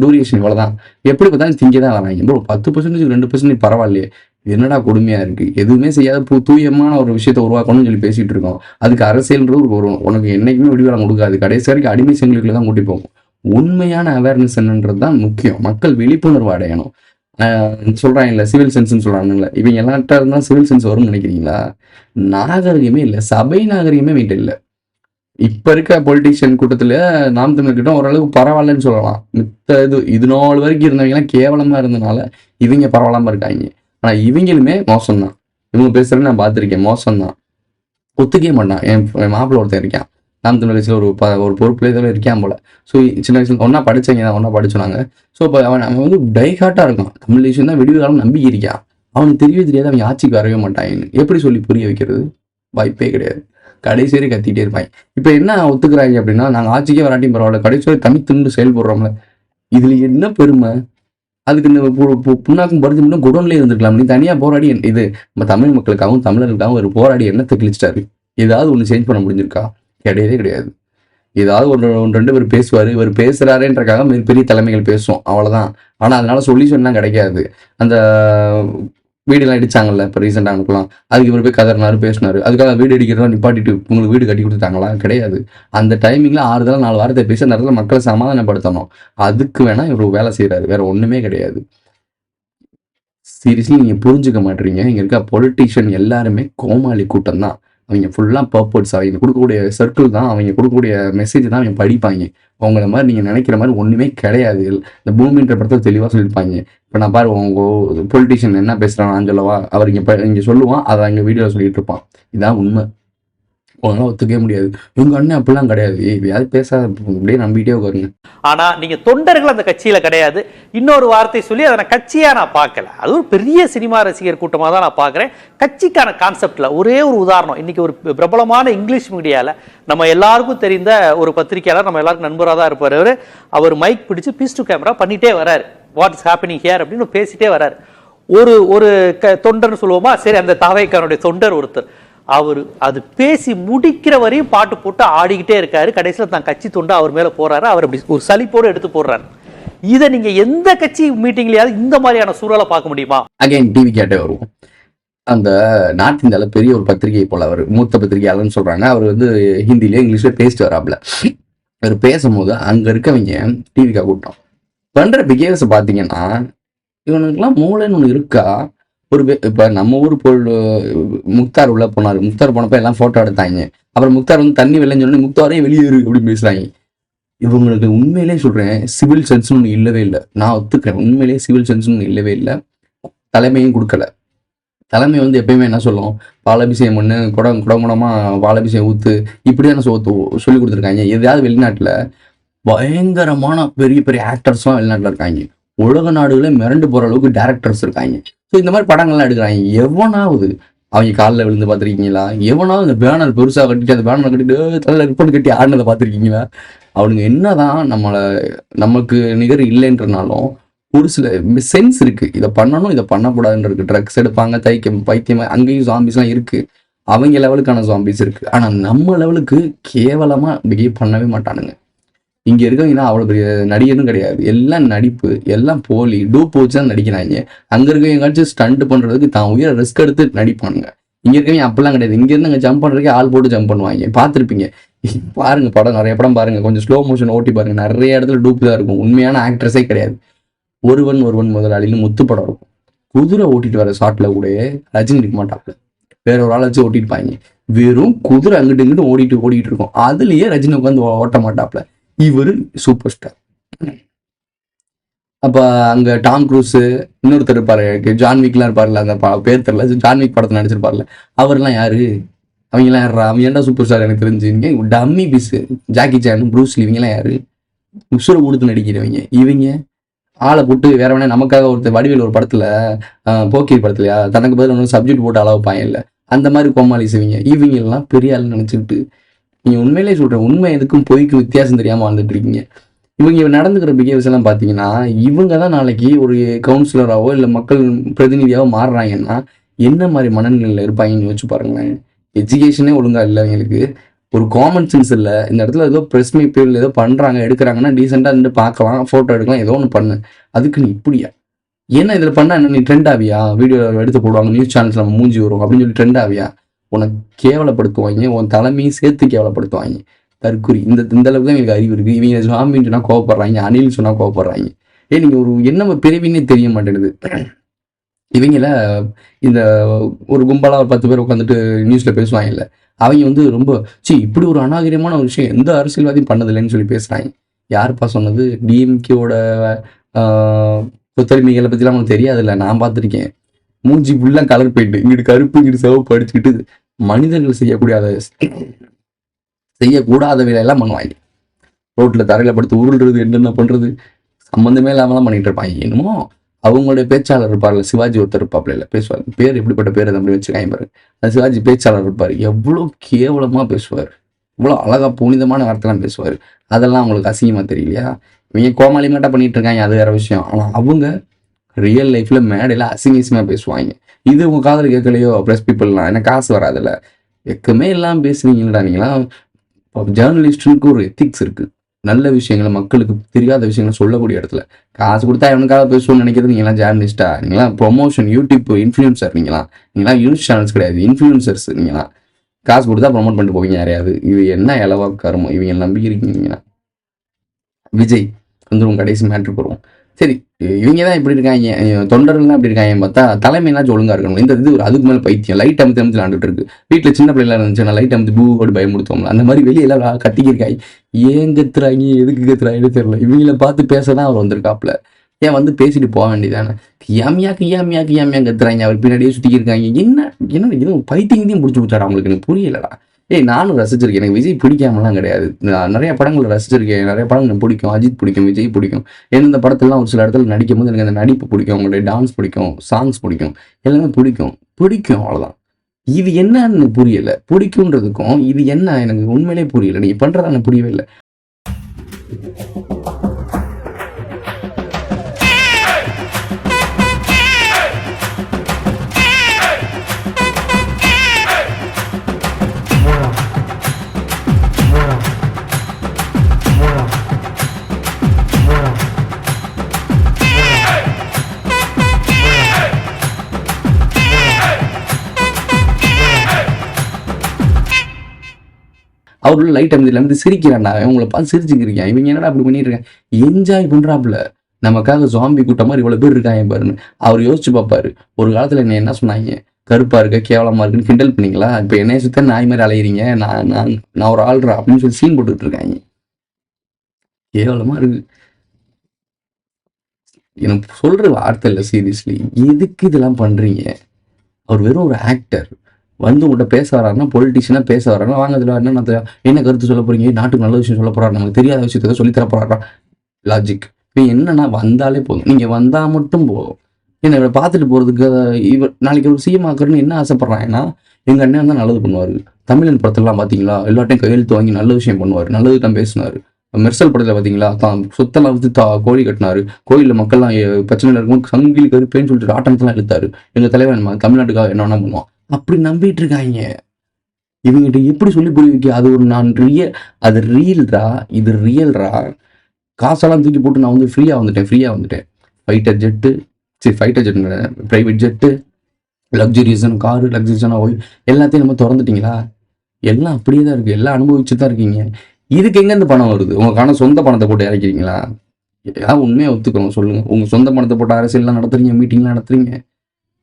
டூரியேஷன் இவ்வளவுதான். எப்படி பார்த்தாலும் திங்க தான் வராங்க. ப்ரோ 10% 2% பரவாயில்லையே, என்னடா கொடுமையா இருக்கு. எதுவுமே செய்யாத தூயமான ஒரு விஷயத்த உருவாக்கணும்னு சொல்லி பேசிட்டு இருக்கோம். அதுக்கு அரசியல்ன்றது ஒரு உனக்கு என்னைக்குமே விடிவெல்லாம் கொடுக்காது. கடைசி வரைக்கும் அடிமை சங்கிலிகளை தான் கூட்டி போகும். உண்மையான அவேர்னஸ் என்னன்றது தான் முக்கியம். மக்கள் விழிப்புணர்வு அடையணும். சொல்றாங்க இல்ல சிவில் சென்ஸ்ன்னு சொல்றாங்கல்ல, இவங்க எல்லார்ட்ட இருந்தா சிவில் சென்ஸ் வரும்னு நினைக்கிறீங்களா? நாகரிகமே இல்லை, சபை நாகரிகமே வீட்டு இல்லை. இப்ப இருக்க பொலிட்டிஷியன் கூட்டத்துல நாம் தமிழர் கிட்ட ஓரளவுக்கு பரவாயில்லன்னு சொல்லலாம். மித்த இது நாள் வரைக்கும் இருந்தவங்க எல்லாம் கேவலமா இருந்தனால இவங்க பரவாயில்லாம இருக்காங்க. ஆனா இவங்களுமே மோசம்தான். இவங்க பேசுறது நான் பார்த்திருக்கேன், மோசம்தான். ஒத்துக்கவே மாட்டான். என் மாப்பிள்ள ஒருத்தன் இருக்கான், நாம் தமிழ் கட்சியில் ஒரு பொறுப்புல இதில் இருக்கான் போல. ஸோ சின்ன வயசுல ஒன்னா படிச்சவங்க தான், ஒன்னா படிச்சுனாங்க. ஸோ இப்போ அவன் வந்து டைஹார்ட்டா இருக்கான். தமிழ் விஷயம் தான் விடிவு காலம் நம்பி இருக்கான். அவனுக்கு தெரியவே தெரியாது அவங்க ஆட்சிக்கு வரவே மாட்டாங்கன்னு. எப்படி சொல்லி புரிய வைக்கிறது? வாய்ப்பே கிடையாது. கடைசி வரை கத்திட்டே இருப்பாங்க. இப்போ என்ன ஒத்துக்கிறாங்க அப்படின்னா, நாங்கள் ஆட்சிக்கே வராட்டியும் பரவாயில்ல, கடைசி வரை தனித்துண்டு செயல்படுறோம்ல. இதுல என்ன பெருமை? அதுக்கு இந்த புண்ணாக்கும் பறிச்சு மட்டும் குடோன்லேயே இருந்துருக்கலாம். நீ தனியா போராடி இது நம்ம தமிழ் மக்களுக்காகவும் தமிழர்களுக்காகவும் ஒரு போராடி என்னத்தை கிழிச்சிட்டாரு? ஏதாவது ஒன்று சேஞ்ச் பண்ண முடிஞ்சிருக்கா? கிடையவே கிடையாது. ஏதாவது ஒன்று 2 பேர் பேசுவார். இவர் பேசுறாருன்றக்காக பெரிய தலைமைகள் பேசுவோம், அவ்வளோதான். ஆனால் அதனால சொல்யூஷன்லாம் கிடைக்காது. அந்த வீடுலாம் இடிச்சாங்கல்ல இப்போ ரீசெண்டாக அனுப்பலாம், அதுக்கு இவர் போய் கதறினாரு, பேசினாரு. அதுக்காக வீடு அடிக்கிறதா நிப்பாட்டிட்டு உங்களுக்கு வீடு கட்டி கொடுத்தாங்களா? கிடையாது. அந்த டைமிங்ல 4 வாரத்தை பேசி அந்த இடத்துல மக்களை சமாதானப்படுத்தணும். அதுக்கு வேணா இவர் வேலை செய்யறாரு, வேற ஒண்ணுமே கிடையாது. சீரியஸ்லி நீங்க புரிஞ்சுக்க மாட்டீங்க. இங்க இருக்க பொலிட்டிஷியன் எல்லாருமே கோமாளி கூட்டம் தான். அவங்க ஃபுல்லா பர்போர்ட்ஸ், அவங்க கொடுக்கக்கூடிய சர்க்கிள் தான், அவங்க கொடுக்கக்கூடிய மெசேஜ் தான் அவங்க படிப்பாங்க. அவங்கள மாதிரி நீங்க நினைக்கிற மாதிரி ஒண்ணுமே கிடையாது. இந்த பூமின்ற படத்தை தெளிவா சொல்லியிருப்பாங்க. இப்போ நான் பாரு உங்க பொலிட்டிஷியன் என்ன பேசுறான் நான் சொல்லவா, அவர் இங்க சொல்லுவான், அதை அங்க வீடியோல சொல்லிட்டு இருப்பான். இதான் உண்மை. உங்களால ஒத்துக்கவே முடியாது. இவங்க அண்ணன் அப்படிலாம் கிடையாது, யாரு பேசாத அப்படியே நம்பிட்டே உட்காருங்க. ஆனா நீங்க தொண்டர்கள் அந்த கட்சியில கிடையாது. இன்னொரு வார்த்தை சொல்லி அதை நான் கட்சியா நான் பார்க்கல, அது ஒரு பெரிய சினிமா ரசிகர் கூட்டமா தான் நான் பார்க்கிறேன். கட்சிக்கான கான்செப்ட்ல ஒரே ஒரு உதாரணம். இன்னைக்கு ஒரு பிரபலமான இங்கிலீஷ் மீடியால நம்ம எல்லாருக்கும் தெரிந்த ஒரு பத்திரிகையாளர், நம்ம எல்லாருக்கும் நண்பராக தான் இருப்பார். அவர் மைக் பிடிச்சு பீஸ் டு கேமரா பண்ணிட்டே வர்றாரு. வாட் இஸ் ஹேப்பனிங் ஹியர் அப்படின்னு பேசிட்டே வர்றாரு. ஒரு தொண்டர்னு சொல்லுவோமா, சரி அந்த தாவேக்காரனுடைய தொண்டர் ஒருத்தர், அவர் அது பேசி முடிக்கிற வரையும் பாட்டு போட்டு ஆடிக்கிட்டே இருக்காரு. கடைசியில் தான் கட்சி தொண்டை அவர் மேல போறாரு. அவர் அப்படி ஒரு சலிப்போடு எடுத்து போடுறாரு. இதை நீங்க எந்த கட்சி மீட்டிங்லயாவது இந்த மாதிரியான சூழலை பார்க்க முடியுமா? அகைன் டிவி கேட்டே வருவோம். அந்த நார்த் இந்தியாவில் பெரிய ஒரு பத்திரிகை போல, அவர் மூத்த பத்திரிகையாளர்னு சொல்றாங்க. அவர் வந்து ஹிந்திலேயே இங்கிலீஷ்ல பேசிட்டு வராப்புல. அவர் பேசும்போது அங்க இருக்கவங்க டிவிக்கா கூட்டம் பண்ற பிஹேவியர்ஸ் பாத்தீங்கன்னா, இவனுக்குலாம் மூளைன்னு ஒண்ணு இருக்கா? இப்ப நம்ம ஊர் முக்தார் உள்ள போனாரு. முக்தார் போனப்ப எல்லாம் போட்டோ எடுத்தாங்க. அப்புறம் முக்தார் வந்து தண்ணி வெள்ளன்னு சொன்னோன்னே முக்தாரே வெளியேறு அப்படின்னு பேசுறாங்க. இவங்களுக்கு உண்மையிலே சொல்றேன், சிவில் சென்ஸ் ஒன்று இல்லவே இல்லை. நான் ஒத்துக்கிறேன், உண்மையிலேயே சிவில் சென்ஸ் ஒன்று இல்லவே இல்லை. தலைமையும் கொடுக்கல. தலைமை வந்து எப்பயுமே என்ன சொல்லும், பாலாபிஷேகம் பண்ணு, குடங்குடமா பாலாபிஷேகம் ஊத்து, இப்படியான சொல்லி கொடுத்துருக்காங்க. எதாவது வெளிநாட்டுல பயங்கரமான பெரிய பெரிய ஆக்டர்ஸ்லாம் வெளிநாட்டுல இருக்காங்க. உலக நாடுகளே மிரண்டு போற அளவுக்கு டேரக்டர்ஸ் இருக்காங்க. ஸோ இந்த மாதிரி படங்கள்லாம் எடுக்கிறாங்க. எவனாவது அவங்க காலில் விழுந்து பார்த்துருக்கீங்களா? எவனாவது இந்த பேனர் பெருசாக கட்டிட்டு அந்த பேனர் கட்டிட்டு தலையில் ரிப்பன் கட்டி ஆடினதை பார்த்துருக்கீங்களா? அவனுங்க என்னதான் நமக்கு நிகர் இல்லைன்றனாலும் ஒரு சில சென்ஸ் இருக்கு. இதை பண்ணணும், இதை பண்ணக்கூடாதுன்னு இருக்கு. ட்ரக்ஸ் எடுப்பாங்க, பைத்தியமா, அங்கேயும் ஜாம்பிஸ்லாம் இருக்கு. அவங்க லெவலுக்கான ஜாம்பிஸ் இருக்கு. ஆனா நம்ம லெவலுக்கு கேவலமா பிஹேவ் பண்ணவே மாட்டானுங்க. இங்க இருக்கவங்கன்னா அவ்வளவு பெரிய நடிகரும் கிடையாது. எல்லாம் நடிப்பு, எல்லாம் போலி டூப் வச்சு தான் நடிக்கிறாங்க. அங்க இருக்கவங்க எங்காச்சும் ஸ்டண்ட் பண்றதுக்கு தான் உயிரை ரிஸ்க் எடுத்து நடிப்பானுங்க. இங்க இருக்கவங்க அப்பெல்லாம் கிடையாது. இங்க இருந்து அங்க ஜம்ப் பண்றதுக்கு ஆள் போட்டு ஜம்ப் பண்ணுவாங்க. பார்த்துருப்பீங்க, பாருங்க படம், நிறைய படம் பாருங்க, கொஞ்சம் ஸ்லோ மோஷன் ஓட்டி பாருங்க. நிறைய இடத்துல டூப் தான் இருக்கும். உண்மையான ஆக்ட்ரஸே கிடையாது. ஒருவன் முதலாளின்னு முத்து படம் இருக்கும். குதிரை ஓட்டிட்டு வர ஷாட்ல கூட ரஜினி இருக்க மாட்டாப்ல. வேற ஒரு ஆளை வச்சு ஓட்டிருப்பாங்க. வெறும் குதிரை அங்கிட்டு இங்கிட்டு ஓடிட்டு இருக்கும். அதுலயே ரஜினி உட்காந்து ஓட்ட மாட்டாப்ல. இவரு சூப்பர் ஸ்டார். அப்ப அங்க டாம் குரூஸ், இன்னொருத்தர் இருப்பாரு, ஜான்விக்லாம் இருப்பார்ல, அந்த பேர் தெரியல, ஜான்விக் படத்துல நடிச்சிருப்பார்ல, அவர்லாம் யாரு? அவங்க எல்லாம் யாரா? அவங்க ஏன்டா சூப்பர் ஸ்டார் எனக்கு தெரிஞ்சு? Dummy piece. Jackie Chan, Bruce Lee, இவங்கெல்லாம் யாரு? உசுரை கொடுத்து நடிக்கிறவங்க. இவங்க ஆளை போட்டு வேற வேணா நமக்காக ஒருத்தர் வடிவேல் ஒரு படத்துல போக்கிரி படத்துலயா தனக்கு பதில் ஒன்று சப்ஜெக்ட் போட்டு அளவுப்பாங்க இல்லை, அந்த மாதிரி கோமாளி செய்வீங்க. இவங்க எல்லாம் பெரிய ஆள் நினைச்சுக்கிட்டு நீங்க உண்மையிலே சொல்றேன், உண்மை எதுக்கும் பொய்க்கு வித்தியாசம் தெரியாம வாழ்ந்துட்டு இருக்கீங்க. இவங்க நடந்துக்கிற பிஹேவியர்ஸ் எல்லாம் பாத்தீங்கன்னா, இவங்க தான் நாளைக்கு ஒரு கவுன்சிலராவோ இல்லை மக்கள் பிரதிநிதியாவோ மாறுறாங்கன்னா என்ன மாதிரி மனநிலையில இருப்பாங்கன்னு யோசிச்சு பாருங்களேன். எஜுகேஷனே ஒழுங்கா இல்லை அவங்களுக்கு, ஒரு காமன் சென்ஸ் இல்லை. இந்த இடத்துல ஏதோ ப்ரெஸ் மீட் ஏதோ பண்றாங்க எடுக்கிறாங்கன்னா டீசெண்டா இருந்து பார்க்கலாம், போட்டோ எடுக்கலாம், ஏதோ ஒன்று பண்ணு. அதுக்கு நீ இப்படியா? ஏன்னா இதுல பண்ணா என்ன, நீ ட்ரெண்ட் ஆவியா? வீடியோ எடுத்து போடுவாங்க, நியூஸ் சேனல்ஸ் நம்ம மூஞ்சி வரும் அப்படின்னு சொல்லி ட்ரெண்ட் ஆவியா? உனக்கு கேவலப்படுத்துவாங்க, உன் தலைமையும் சேர்த்து கேவலப்படுத்துவாங்க. தற்குறி. இந்த அளவுக்கு தான் எங்களுக்கு அறிவு இருக்கு. இவங்க சாமின்னு சொன்னா கோவப்படுறாங்க, அணில் சொன்னா கோவப்படுறாங்க. நீங்க ஒரு என்ன பிரிவின்னே தெரிய மாட்டேங்குது. இவங்கள இந்த ஒரு கும்பலா ஒரு 10 பேர் உட்காந்துட்டு நியூஸ்ல பேசுவாங்க இல்ல, அவங்க ரொம்ப இப்படி ஒரு அநாகரிகமான ஒரு விஷயம் எந்த அரசியல்வாதியும் பண்ணதில்லைன்னு சொல்லி பேசுறாங்க. யாருப்பா சொன்னது? டிஎம்கேவோட கொத்தரிமைகளை பத்திலாம் அவனுக்கு தெரியாது இல்லை, நான் பார்த்துருக்கேன். மூஞ்சி ஃபுல்லா கலர் போயிட்டு இங்கிட்டு கருப்பு இங்கிட்டு சிவப்பு அடிச்சுக்கிட்டு மனிதர்கள் செய்யக்கூடாத வேலையெல்லாம் பண்ணுவாங்க. ரோட்ல தரையில படுத்து உருள்றது, என்னென்ன பண்றது, சம்பந்தமே இல்லாமலாம் பண்ணிட்டு இருப்பாங்க. என்னமோ அவங்களுடைய பேச்சாளர் இருப்பார்ல, சிவாஜி ஒருத்தர் இருப்பாப்ல, இல்லை பேசுவார், பேர் எப்படிப்பட்ட பேர் அப்படி வச்சுக்காங்க பாரு. அந்த சிவாஜி பேச்சாளர் இருப்பார், எவ்வளோ கேவலமா பேசுவார், இவ்வளோ அழகா புனிதமான வார்த்தைலாம் பேசுவார். அதெல்லாம் அவங்களுக்கு அசிங்கமா தெரியலையா? இவங்க கோமாளி மாட்டா பண்ணிட்டு இருக்காங்க, அது வேற விஷயம். ஆனா அவங்க ரியல் லைஃப்ல மேடையில அசிங்கமா பேசுவாங்க. இது உங்க காதல் கேட்கலையோ ப்ரெஸ் பீப்புள்லாம், எனக்கு காசு வராதுல்ல, எக்குமே எல்லாம் பேசுவீங்களா நீங்களாம்? ஜேர்னலிஸ்டுக்கு ஒரு எத்திக்ஸ் இருக்கு. நல்ல விஷயங்களை, மக்களுக்கு தெரியாத விஷயங்களை சொல்லக்கூடிய இடத்துல காசு கொடுத்தா எவனுக்காக பேசுவோம்னு நினைக்கிறது நீங்களாம் ஜேர்னலிஸ்டா? நீங்களாம் ப்ரொமோஷன் யூடியூப் இன்ஃப்ளூயன்சர், நீங்களாம் நியூஸ் சேனல்ஸ் கிடையாது, இன்ஃப்ளூயன்சர்ஸ். நீங்களாம் காசு கொடுத்தா ப்ரொமோட் பண்ணிட்டு போவீங்க யாரையாவது. இது என்ன இலவா கருமோ, இவங்க நம்பி இருக்கீங்கன்னா. விஜய் வந்துடும், கடைசி மேட்ரு போடுவோம். சரி, இவங்க தான் இப்படி இருக்காங்க, தொண்டர்கள் தான் இப்படி இருக்காங்க பார்த்தா தலைமையினாச்சும் ஒழுங்கா இருக்கணும். இந்த இது ஒரு அதுக்கு மேலே பைத்தியம், லைட் அமுத்தி விளாண்டுட்டு இருக்கு. வீட்டில் சின்ன பிள்ளைலாம் இருந்துச்சுன்னா லைட் அமுத்தி பூவோடு பயமுடுத்துவோம்ல, அந்த மாதிரி வெளியெல்லாம் கத்திக்கிருக்காங்க. ஏன் கத்துறாங்க, எதுக்கு கத்துறாங்கன்னு தெரியல. இவங்கள பார்த்து பேசதான் அவர் வந்திருக்காப்புல. ஏன் வந்து பேசிட்டு போக வேண்டியதானே? கியாமியா கத்துறாங்க, அவர் பின்னாடியே சுத்திக்கிருக்காங்க. என்ன இது பைத்தியத்தையும் பிடிச்சி விட்டாடா அவங்களுக்கு? எனக்கு புரியலடா. நானும் ரசிச்சிருக்கேன், எனக்கு விஜய் பிடிக்காமலாம் கிடையாது. நான் நிறைய படங்கள் ரசிச்சிருக்கேன், நிறைய படங்கள் எனக்கு பிடிக்கும், அஜித் பிடிக்கும், விஜய் பிடிக்கும். எந்தெந்த படத்துலலாம் ஒரு சில இடத்துல நடிக்கும் போது எனக்கு அந்த நடிப்பு பிடிக்கும், அவங்களுடைய டான்ஸ் பிடிக்கும், சாங்ஸ் பிடிக்கும், எல்லாமே பிடிக்கும் அவ்வளோதான். இது என்னன்னு புரியல, பிடிக்கும்ன்றதுக்கும் இது என்ன எனக்கு உண்மையிலே புரியல. நீங்க பண்றதா எனக்கு புரியவே இல்லை. அவருள்ள லைட் அமைதியில வந்து சிரிக்கிறான்டா, இவங்களை பார்த்து சிரிச்சுக்கிறீங்க. இவங்க என்னடா அப்படி பண்ணிட்டு இருக்காங்க, என்ஜாய் பண்றாப்புல. நமக்காக ஜாம்பி கூட்டம் மாதிரி இவ்வளவு பேர் இருக்காங்க பாருன்னு அவர் யோசிச்சு பார்ப்பாரு. ஒரு காலத்துல என்ன சொன்னாங்க, கருப்பா இருக்க, கேவலமா இருக்குன்னு கிண்டல் பண்ணீங்களா, இப்ப என்னைய சுத்த நாய் மாதிரி அலையிறீங்க, நான் ஒரு ஆள்றா அப்படின்னு சொல்லி சீன் போட்டுட்டு இருக்காங்க. கேவலமா இருக்கு. எனக்கு சொல்ற வார்த்தை இல்லை, சீரியஸ்லி. எதுக்கு இதெல்லாம் பண்றீங்க? அவர் வெறும் ஒரு ஆக்டர். வந்து உங்கள்கிட்ட பேச வராருன்னா, பொலிட்டிஷியனா பேச வராருன்னா, வாங்க அதில் என்ன கருத்து சொல்ல போறீங்க, நாட்டுக்கு நல்ல விஷயம் சொல்ல போறாரு, நமக்கு தெரியாத விஷயத்த சொல்லித்தர போறாரா? லாஜிக். இப்போ என்னன்னா வந்தாலே போதும், நீங்க வந்தா மட்டும் போதும். என்ன இவரை பார்த்துட்டு போறதுக்கு இவர் நாளைக்கு ஒரு சிஎம் ஆக்குறன்னு என்ன ஆசைப்படுறாங்கன்னா, எங்க அண்ணன் தான் நல்லது பண்ணுவாரு. தமிழன் படத்துலலாம் பாத்தீங்களா, எல்லாட்டையும் கையெழுத்து வாங்கி நல்ல விஷயம் பண்ணுவாரு, நல்லது தான் பேசினாரு. மெர்சல் படத்துல பாத்தீங்களா, தான் சொத்தெல்லாம் வந்து கோழி கட்டினாரு, கோயில்ல மக்கள்லாம் பிரச்சனையில இருக்கும்போது சங்கிலி கருப்பேன்னு சொல்லிட்டு ஆட்டனத்தெல்லாம் எடுத்தாரு. எங்க தலைவன் தமிழ்நாட்டுக்காக என்ன வேணா பண்ணுவான் அப்படி நம்பிட்டு இருக்காங்க. இவங்கிட்ட எப்படி சொல்லி புரிய வைக்க? அது ஒரு அது ரீல்ரா, இது ரியல்ரா. காசெல்லாம் தூக்கி போட்டு நான் வந்து ஃப்ரீயா வந்துட்டேன். ஃபைட்டர் ஜெட்டு, பிரைவேட் ஜெட்டு, லக்ஸுரியஸான காரு, லக்ஸுரியஸான ஓய் எல்லாத்தையும் நம்ம திறந்துட்டீங்களா? எல்லாம் அப்படியே தான் இருக்கு, எல்லாம் அனுபவிச்சு தான் இருக்கீங்க. இதுக்கு எங்க இருந்து பணம் வருது? உங்களுக்கான சொந்த பணத்தை போட்டு இறக்கிறீங்களா? ஏதாவது உண்மையை ஒத்துக்கணும், சொல்லுங்க. உங்க சொந்த பணத்தை போட்டு அரசியல்லாம் நடத்துறீங்க, மீட்டிங்லாம் நடத்துறீங்க,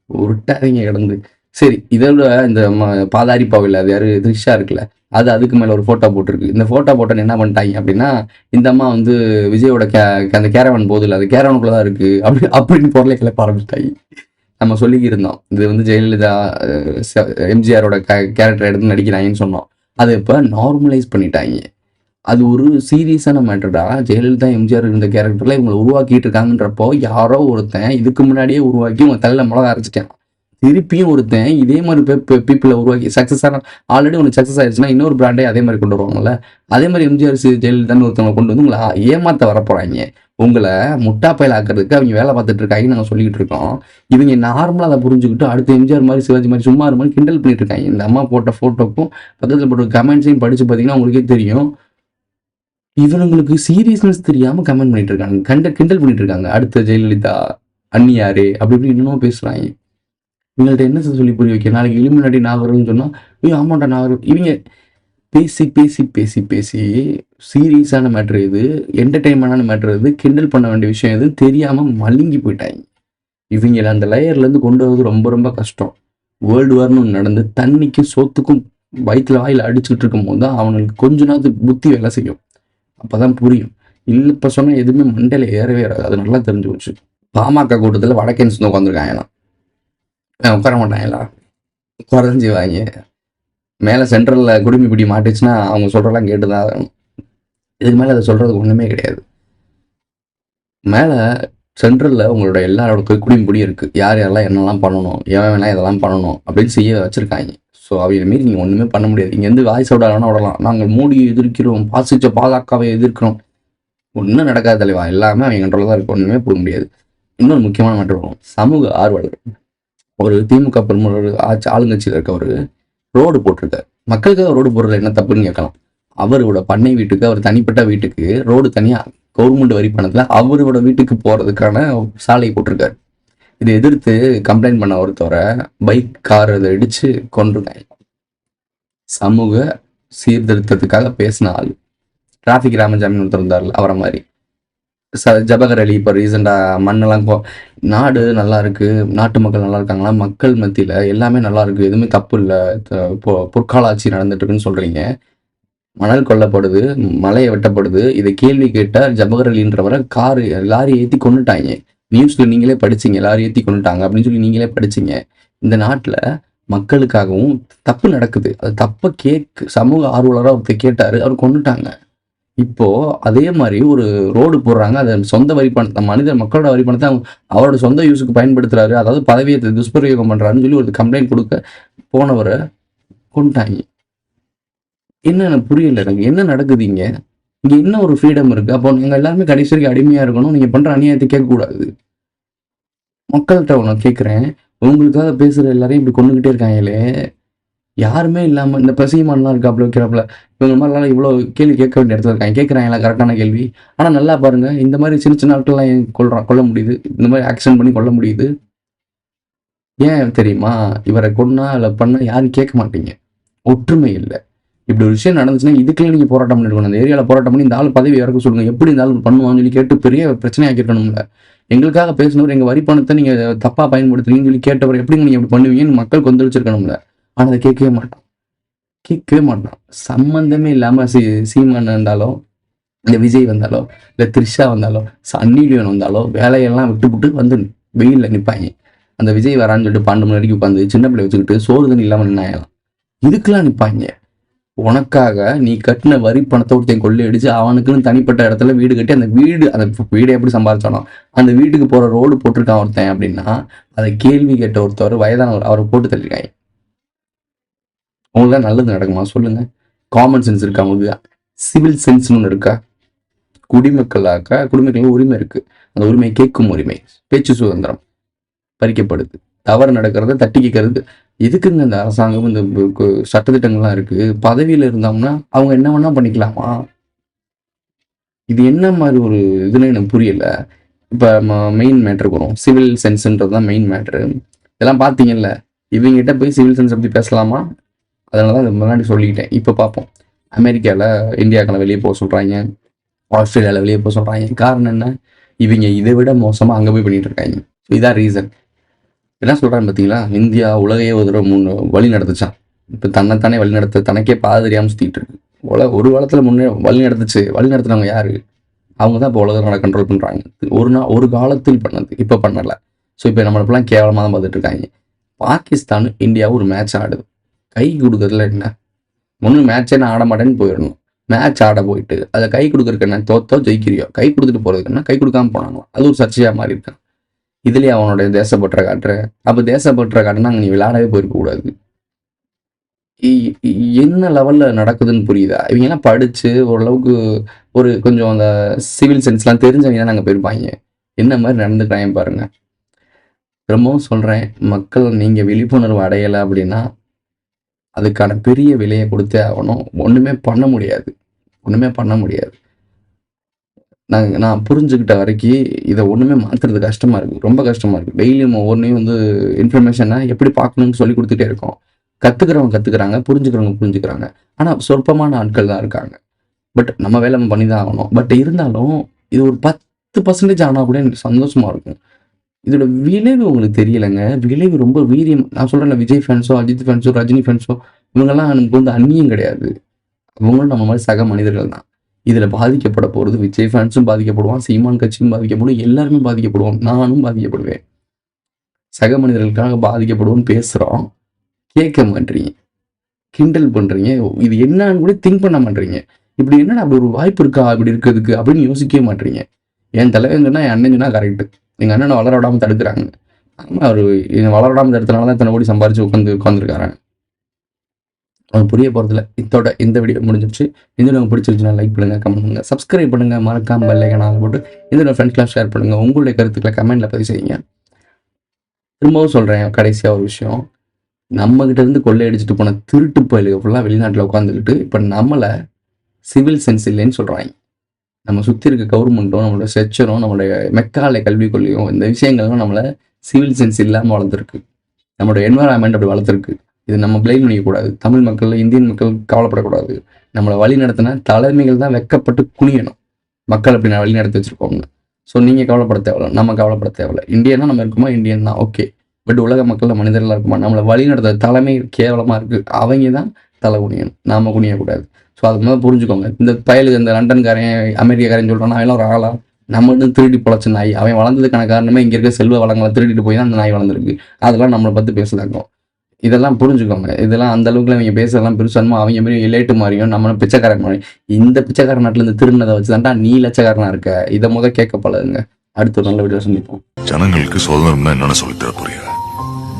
உருட்டாதீங்க கிடந்து. சரி, இதோட இந்த பாதாரி பாவில் அது யாரு த்ரிஷா இருக்குல்ல, அது அதுக்கு மேல ஒரு ஃபோட்டோ போட்டிருக்கு. இந்த ஃபோட்டோ போட்டோன்னு என்ன பண்ணிட்டாய்ங்க அப்படின்னா, இந்த அம்மா வந்து விஜயோட அந்த கேரவன் போதில்ல, அது கேரவனுக்குள்ள தான் இருக்கு அப்படின்னு பொருளை கிளப்ப ஆரம்பிச்சிட்டாங்க. நம்ம சொல்லிக்கிருந்தோம், இது வந்து ஜெயலலிதா எம்ஜிஆரோட கேரக்டர் எடுத்து நடிக்கிறாங்கன்னு சொன்னோம். அதை இப்போ நார்மலைஸ் பண்ணிட்டாங்க. அது ஒரு சீரியஸான மேட்டர்டா. ஜெயலலிதா எம்ஜிஆர் இருந்த கேரக்டர்ல இவங்களை உருவாக்கிட்டு இருக்காங்கன்றப்போ, யாரோ ஒருத்தன் இதுக்கு முன்னாடியே உருவாக்கி உங்க தலையில மிளகா அரைச்சிட்டான். திருப்பியும் ஒருத்தன் இதே மாதிரி பீப்புளை உருவாக்கி சக்ஸஸ் ஆன, ஆல்ரெடி ஒன்று சக்ஸஸ் ஆயிடுச்சுன்னா இன்னொரு பிராண்டே அதே மாதிரி கொண்டு வருவாங்கல்ல. அதே மாதிரி எம்ஜிஆர் ஜெயலலிதான்னு ஒருத்தவங்க கொண்டு வந்து உங்களை ஏமாத்த வரப்போறாங்க. உங்களை முட்டாப்பையில் ஆக்கிறதுக்கு அவங்க வேலை பார்த்துட்டு இருக்காங்கன்னு நாங்கள் சொல்லிக்கிட்டு இருக்கோம். இவங்க நார்மலாக அதை புரிஞ்சுக்கிட்டு அடுத்து எம்ஜிஆர் மாதிரி சிவாஜி மாதிரி சும்மா மாதிரி கிண்டல் பண்ணிட்டு இருக்காங்க. இந்த அம்மா போட்ட ஃபோட்டோக்கும் பக்கத்தில் போட்ட கமெண்ட்ஸையும் படிச்சு பார்த்தீங்கன்னா உங்களுக்கே தெரியும், இவங்களுக்கு சீரியஸ்னஸ் தெரியாம கமெண்ட் பண்ணிட்டு இருக்காங்க, கிண்டல் பண்ணிட்டு இருக்காங்க. அடுத்த ஜெயலலிதா அண்ணியாரே அப்படி இப்படி இன்னமும் பேசுறாங்க. இவங்கள்ட்ட என்ன சொல்லி புரிய வைக்க, நாளைக்கு இலுமினாட்டி நாகர்னு சொன்னா ஆமாண்டா நாகர். இவங்க பேசி பேசி பேசி பேசி சீரியஸான மேட்ரு இது, என்டர்டைன்மெண்டான மேட்ரு இது, கிண்டல் பண்ண வேண்டிய விஷயம் எதுவும் தெரியாம மழுங்கி போயிட்டாங்க. இவங்களை அந்த லேயர்ல இருந்து கொண்டு வரது ரொம்ப ரொம்ப கஷ்டம். வேர்ல்டு வார்னு நடந்து தண்ணிக்கும் சோத்துக்கும் வயிற்றுல வாயில் அடிச்சுக்கிட்டு இருக்கும் போது தான் அவனுக்கு கொஞ்ச நாள் புத்தி வேலை செய்யும். அப்பதான் புரியும். இல்லை இப்போ சொன்னால் எதுவுமே மண்டையில ஏறவே ஏறாது. அது நல்லா தெரிஞ்சு போச்சு. பாமக கூட்டத்தில் வடக்கன்ஸ் உட்காந்துருக்காங்களாம், உட்கார மாட்டாங்களா, குறைஞ்சி வாங்க. மேலே சென்ட்ரலில் குடிமை பிடி மாட்டுச்சுன்னா அவங்க சொல்கிறலாம் கேட்டு தான் ஆகணும். இதுக்கு மேலே அதை சொல்கிறதுக்கு ஒன்றுமே கிடையாது. மேலே சென்ட்ரலில் உங்களோட எல்லாரோட குடிமை பிடி இருக்குது. யார் யாரெல்லாம் என்னெல்லாம் பண்ணணும், எவன் வேணால் இதெல்லாம் பண்ணணும் அப்படின்னு செய்ய வச்சுருக்காங்க. ஸோ அவங்க மீறி நீங்கள் ஒன்றுமே பண்ண முடியாது. இங்கே வந்து வாய்ஸ் விடலாம் விடலாம், நாங்கள் மோடியை எதிர்க்கிறோம், பாஜகவை எதிர்க்கிறோம், ஒன்றும் நடக்காத தலைவா. எல்லாமே அவங்க கண்ட்ரோலில் தான் இருக்கு, ஒன்றுமே போட முடியாது. இன்னொரு முக்கியமான மேட்டர் வரும். சமூக ஆர்வலர் ஒரு திமுக பிரமுகர் ஆளுங்கட்சியில் இருக்கவர் ரோடு போட்டிருக்காரு. மக்களுக்காக ரோடு போடுறது என்ன தப்புன்னு கேட்கலாம். அவரோட பண்ணை வீட்டுக்கு, அவர் தனிப்பட்ட வீட்டுக்கு ரோடு தனியாக கவர்மெண்ட் வரி பணத்தில் அவரோட வீட்டுக்கு போகிறதுக்கான சாலை போட்டிருக்காரு. இதை எதிர்த்து கம்ப்ளைண்ட் பண்ண ஒருத்தவரை பைக் கார் அதை இடிச்சு கொண்டிருக்காங்க. சமூக சீர்திருத்தத்துக்காக பேசின ஆள். டிராஃபிக் ராமசாமி ஒருத்தர் இருந்தார்ல, அவரை மாதிரி. ஜபகர் அலி இப்போ ரீசெண்டாக மண்ணெல்லாம் நாடு நல்லா இருக்கு, நாட்டு மக்கள் நல்லா இருக்காங்களா, மக்கள் மத்தியில் எல்லாமே நல்லா இருக்கு, எதுவுமே தப்பு இல்லை, பொற்கால ஆட்சி நடந்துட்டு இருக்குன்னு சொல்றீங்க. மணல் கொல்லப்படுது, மலையை வெட்டப்படுது. இதை கேள்வி கேட்டால் ஜபகர் அலின்றவரை லாரி ஏற்றி கொண்டுட்டாங்க. நியூஸ்ல நீங்களே படிச்சீங்க, லாரி ஏற்றி கொண்டுட்டாங்க அப்படின்னு சொல்லி நீங்களே படிச்சீங்க. இந்த நாட்டில் மக்களுக்காகவும் தப்பு நடக்குது, அது தப்பை சமூக ஆர்வலராக ஒருத்தர் கேட்டாரு, அவர் கொண்டுட்டாங்க. இப்போ அதே மாதிரி ஒரு ரோடு போடுறாங்க, அதை சொந்த வரி பணத்தை மக்களோட வரி பணத்தை அவரோட சொந்த யூஸுக்கு பயன்படுத்துறாரு, அதாவது பதவியை துஷ்பிரயோகம் பண்றாருன்னு சொல்லி ஒரு கம்ப்ளைண்ட் கொடுக்க போனவரை கொண்டுட்டாங்க. என்ன புரியல எனக்கு, என்ன நடக்குது இங்க என்ன ஒரு ஃப்ரீடம் இருக்கு? அப்போ நீங்க எல்லாருமே கடைசி வரைக்கும் அடிமையா இருக்கணும், நீங்க பண்ற அநியாயத்தை கேட்கக்கூடாது. மக்கள்கிட்ட உனக்கு கேட்குறேன், உங்களுக்காக பேசுற எல்லாரையும் இப்படி கொண்டுகிட்டே இருக்காங்களே, யாருமே இல்லாம இந்த பசிமான்லாம் இருக்காப்புல வைக்கிறாப்புல, இவங்க மாதிரிலாம் இவ்வளோ கேள்வி கேட்க வேண்டிய இடத்துல இருக்காங்க. கேட்குறாங்களா கரெக்டான கேள்வி? ஆனா நல்லா பாருங்க, இந்த மாதிரி சின்ன சின்ன ஆட்கள்லாம் கொல்ல முடியுது, இந்த மாதிரி ஆக்சிடென்ட் பண்ணி கொல்ல முடியுது. ஏன் தெரியுமா? இவரை கொன்னா இல்லை பண்ணா யாரும் கேட்க மாட்டீங்க, ஒற்றுமை இல்லை. இப்படி ஒரு விஷயம் நடந்துச்சுன்னா இதுக்குள்ளே நீங்கள் போராட்டம் பண்ணிருக்கணும். அந்த ஏரியாவில் போராட்டம் பண்ணி இந்த ஆள் பதவி இறக்க சொல்லுங்க, எப்படி இந்த ஆள் பண்ணுவான்னு சொல்லி கேட்டு பெரிய பிரச்சனை ஆக்கிருக்கணும்ல. எங்களுக்காக பேசினவர் எங்கள் வரி பணத்தை நீங்கள் தப்பாக பயன்படுத்துறீங்கன்னு சொல்லி கேட்டவர் எப்படிங்க நீங்கள் எப்படி பண்ணுவீங்கன்னு மக்கள் கொந்தளிச்சிருக்கணும்ல. ஆனால் அதை கேட்கவே மாட்டான். சம்மந்தமே இல்லாமல் சீமான் இருந்தாலும், இல்லை விஜய் வந்தாலோ, இல்லை த்ரிஷா வந்தாலோ, சன்னிலியோன் வந்தாலோ வேலையெல்லாம் விட்டு வந்து வெயிலில் நிற்பாங்க. அந்த விஜய் வரான்னு சொல்லிட்டு 12 மணி வரைக்கும் உட்காந்து சின்ன பிள்ளை வச்சுக்கிட்டு சோறு தண்ணி இல்லாமல் நின்னாயலாம். இதுக்கெல்லாம் நிற்பாங்க. உனக்காக நீ கட்டின வரி பணத்தை ஒருத்தன் கொள்ளையடிச்சு அவனுக்குன்னு தனிப்பட்ட இடத்துல வீடு கட்டி அந்த வீடை எப்படி சம்பாதிச்சானோ அந்த வீட்டுக்கு போற ரோடு போட்டிருக்கான் ஒருத்தன் அப்படின்னா அதை கேள்வி கேட்ட ஒருத்தவர் வயதானவர், அவரை போட்டு தள்ளிருக்காங்க. உங்களுக்கு தான் நல்லது நடக்குமா சொல்லுங்க? காமன் சென்ஸ் இருக்கா உங்களுக்கு? சிவில் சென்ஸ்னு ஒன்று இருக்கா? குடிமக்களுக்கு உரிமை இருக்கு. அந்த உரிமை கேட்கும் உரிமை, பேச்சு சுதந்திரம் பறிக்கப்படுது. தவறு நடக்கிறத தட்டி கேட்கறது எதுக்குங்க? இந்த அரசாங்கம் இந்த சட்டத்திட்டங்கள்லாம் இருக்கு. பதவியில இருந்தோம்னா அவங்க என்ன வேணா பண்ணிக்கலாமா? இது என்ன மாதிரி ஒரு இதுன்னு எனக்கு புரியல. இப்ப மெயின் மேட்ருக்கு வரும், சிவில் சென்ஸ்ன்றது தான் மெயின் மேட்ரு. இதெல்லாம் பார்த்தீங்கல்ல, இவங்ககிட்ட போய் சிவில் சென்ஸ் பற்றி பேசலாமா? அதனால தான் முன்னாடி சொல்லிக்கிட்டேன். இப்போ பார்ப்போம். அமெரிக்காவில் இந்தியாக்களை வெளியே போக சொல்கிறாங்க, ஆஸ்திரேலியாவில் வெளியே போக சொல்கிறாங்க. காரணம் என்ன? இவங்க இதை விட மோசமாக அங்கே போய் பண்ணிட்டு இருக்காங்க. இதான் ரீசன். என்ன சொல்கிறான்னு பார்த்தீங்களா, இந்தியா உலகையே ஒரு தடவை 3 வழி நடத்துச்சான். இப்போ தன்னைத்தானே வழி நடத்த தனக்கே பாதை தெரியாமல் சுற்றிட்டு இருக்கு. ஒரு காலத்தில் முன்னே வழி நடத்துனவங்க யாரு? அவங்க தான் இப்போ உலகம் கண்ட்ரோல் பண்ணுறாங்க. ஒரு காலத்தில் பண்ணது, இப்போ பண்ணலை. ஸோ இப்போ நம்மளப்பெல்லாம் கேவலமாக தான் பார்த்துட்டு இருக்காங்க. பாகிஸ்தான் இந்தியாவும் ஒரு மேட்ச் ஆடுது. கை கொடுக்கறதுல என்ன ஒன்று, மேட்சே நான் ஆட மாட்டேன்னு போயிடணும். மேட்ச் ஆட போயிட்டு அதை கை கொடுக்குறக்கு என்ன, தோத்தோ ஜெயிக்கிறியோ, கை கொடுத்துட்டு போகிறதுக்குன்னா கை கொடுக்காம போனாங்களாம். அது ஒரு சர்ச்சையாக மாறி இருக்கான். இதுலேயே அவனுடைய தேசப்பற்ற காட்டுற. அப்போ தேசப்பற்ற காட்டுனா அங்கே நீ விளையாடவே போயிருக்கக்கூடாது. என்ன லெவலில் நடக்குதுன்னு புரியுதா? இவங்கெல்லாம் படித்து ஓரளவுக்கு ஒரு கொஞ்சம் அந்த சிவில் சென்ஸ்லாம் தெரிஞ்சவங்க தான் நாங்கள் போயிருப்பாங்க. என்ன மாதிரி நடந்துக்கிறாங்க பாருங்கள். ரொம்பவும் சொல்கிறேன், மக்கள் நீங்கள் விழிப்புணர்வு அடையலை அப்படின்னா அதுக்கான பெரிய விலையை கொடுத்தே ஆகணும். ஒன்றுமே பண்ண முடியாது. நான் புரிஞ்சுக்கிட்ட வரைக்கும் இதை ஒன்றுமே மாற்றுறது கஷ்டமாக இருக்குது, ரொம்ப கஷ்டமாக இருக்குது. டெய்லியும் ஒவ்வொன்றையும் வந்து இன்ஃபர்மேஷனை எப்படி பார்க்கணும்னு சொல்லி கொடுத்துட்டே இருக்கோம். கற்றுக்கிறவங்க புரிஞ்சுக்கிறாங்க. ஆனால் சொற்பமான ஆட்கள் தான் இருக்காங்க. பட் நம்ம வேலை நம்ம பண்ணி தான் ஆகணும். பட் இருந்தாலும் இது ஒரு 10% ஆனால் கூட எனக்கு சந்தோஷமாக இருக்கும். இதோட விளைவு உங்களுக்கு தெரியலைங்க. விளைவு ரொம்ப வீரியம். நான் சொல்கிறேன், விஜய் ஃபேன்ஸோ, அஜித் ஃபேன்ஸோ, ரஜினி ஃபேன்ஸோ இவங்கெல்லாம் நமக்கு வந்து அந்நியம் கிடையாது. அவங்களும் நம்ம மாதிரி சக மனிதர்கள் தான். இதில் பாதிக்கப்பட போகிறது விஜய் ஃபேன்ஸும் பாதிக்கப்படுவான், சீமான் கட்சியும் பாதிக்கப்படும், எல்லாருமே பாதிக்கப்படுவோம். நானும் பாதிக்கப்படுவேன். சக மனிதர்களுக்காக பாதிக்கப்படுவோம்னு பேசுகிறோம், கேட்க மாட்டீங்க, கிண்டல் பண்ணுறீங்க. இது என்னன்னு கூட திங்க் பண்ண மாட்டீங்க. இப்படி என்னன்னா அப்படி ஒரு வாய்ப்பு இருக்கா இப்படி இருக்கிறதுக்கு அப்படின்னு யோசிக்கவே மாட்டீங்க. என் தலைவன் சொன்னால் என் அண்ணன் சொன்னால் கரெக்டு. எங்கள் அண்ணனை வளர விடாமல் தடுக்கிறாங்க. ஆமாம், அவர் வளர விடாமல் தடுத்தனால தான் இத்தனை கோடி சம்பாரிச்சு உட்காந்துருக்காரு. அவன் புரிய போகிறதில்ல. இந்த வீடியோ முடிஞ்சிருச்சு. இந்த வீடியோ பிடிச்சிருச்சுன்னா லைக் பண்ணுங்கள், கமெண்ட் பண்ணுங்கள், சப்ஸ்கிரைப் பண்ணுங்கள், மறக்காம பெல் ஐகானை போட்டு இந்த ஃப்ரெண்ட்ஸ்லாம் ஷேர் பண்ணுங்கள். உங்களுடைய கருத்துக்களை கமெண்ட்டில் பதிவு செய்யுங்க. திரும்பவும் சொல்கிறேன், கடைசியாக ஒரு விஷயம், நம்மகிட்ட இருந்து கொள்ளையடிச்சிட்டு போன திருட்டு பயலுக்கு ஃபுல்லாக வெளிநாட்டில் உட்காந்துக்கிட்டு இப்போ நம்மளை சிவில் சென்ஸ் இல்லைன்னு சொல்கிறாங்க. நம்ம சுற்றி இருக்க கவர்மெண்ட்டும் நம்மளோட செக்ஷரும் நம்மளுடைய மெக்காலை கல்விக் கொள்கையும் இந்த விஷயங்கள்லாம் நம்மளை சிவில் சென்ஸ் இல்லாமல் வளர்த்துருக்கு. நம்மளோட என்வரான்மெண்ட் அப்படி வளர்த்துருக்கு. இது நம்ம பிளேம் பண்ணிக்கக்கூடாது. தமிழ் மக்கள், இந்தியன் மக்கள் கவலைப்படக்கூடாது. நம்மளை வழி நடத்தின தலைமைகள் தான் வெக்கப்பட்டு குனியணும். மக்கள் அப்படி நான் வழி நடத்தி வச்சுருக்கோங்க. ஸோ நீங்கள் கவலைப்பட தேவையில்ல, நம்ம கவலைப்பட தேவையில்ல. இந்தியன்னா நம்ம இருக்குமா, இந்தியன் தான், ஓகே. பட் உலக மக்கள் மனிதர்களாக இருக்குமா, நம்மளை வழி நடத்த தலைமை கேவலமாக இருக்குது. அவங்க தான் தலை குனியணும், நாம் குனியக்கூடாது. ஸோ அது மாதிரி புரிஞ்சுக்கோங்க. இந்த பயலுக்கு இந்த லண்டன்காரன், அமெரிக்காக்காரன் சொல்கிறான், அவன் ஒரு ஆளா, நம்ம வந்து திருடி பொழைச்ச நாய். அவன் வளர்ந்ததுக்கான காரணமே இங்கே இருக்க செல்வ வளங்களை திருடிட்டு போய் தான் அந்த நாய் வளர்ந்துருக்கு. அதெல்லாம் நம்மளை பற்றி பேசலாங்க. இதெல்லாம் புரிஞ்சுக்கோங்க. இதெல்லாம் அந்த அளவுக்குலாம் அவங்க பேசுறதெல்லாம் பெருசானுமோ அவங்க மாதிரி இலேட்டு மாதிரியும் நம்மளும் பிச்சைக்காரன் மாதிரி. இந்த பிச்சைக்கார நாட்டில் இருந்து திருநதை வச்சு தான்டா நீ லட்சக்காரனா இருக்க. இதை முதல் கேட்க பழகுங்க. அடுத்த ஒரு நல்ல வீடியோ சந்திப்போம். ஜனங்களுக்கு சுதந்திரம்னா என்னன்னு சொல்லித்தர புரியுது.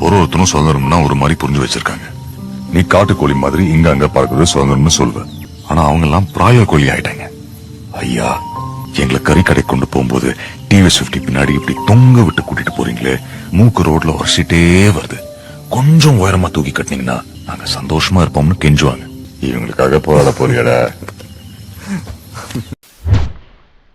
ஒருத்தரும் சுதந்திரம்னா ஒரு மாதிரி புரிஞ்சு வச்சிருக்காங்க. நீ காட்டுக்கோழி மாதிரி இங்க அங்க பறக்குறது சுதந்திரம்னு சொல்வ. ஆனா அவங்க எல்லாம் பிராய கோழி ஆயிட்டாங்க. ஐயா, எங்களை கறிக்கடை கொண்டு போகும்போது டிவிஎஸ் 50 பின்னாடி இப்படி தொங்க விட்டு கூட்டிட்டு போறீங்களே, மூக்கு ரோட்ல உரசிட்டே வருது. கொஞ்சம் உயரமா தூக்கி கட்டினீங்கன்னா நாங்க சந்தோஷமா இருப்போம்னு கெஞ்சுவாங்க. இவங்களுக்காக போராட போறியடா.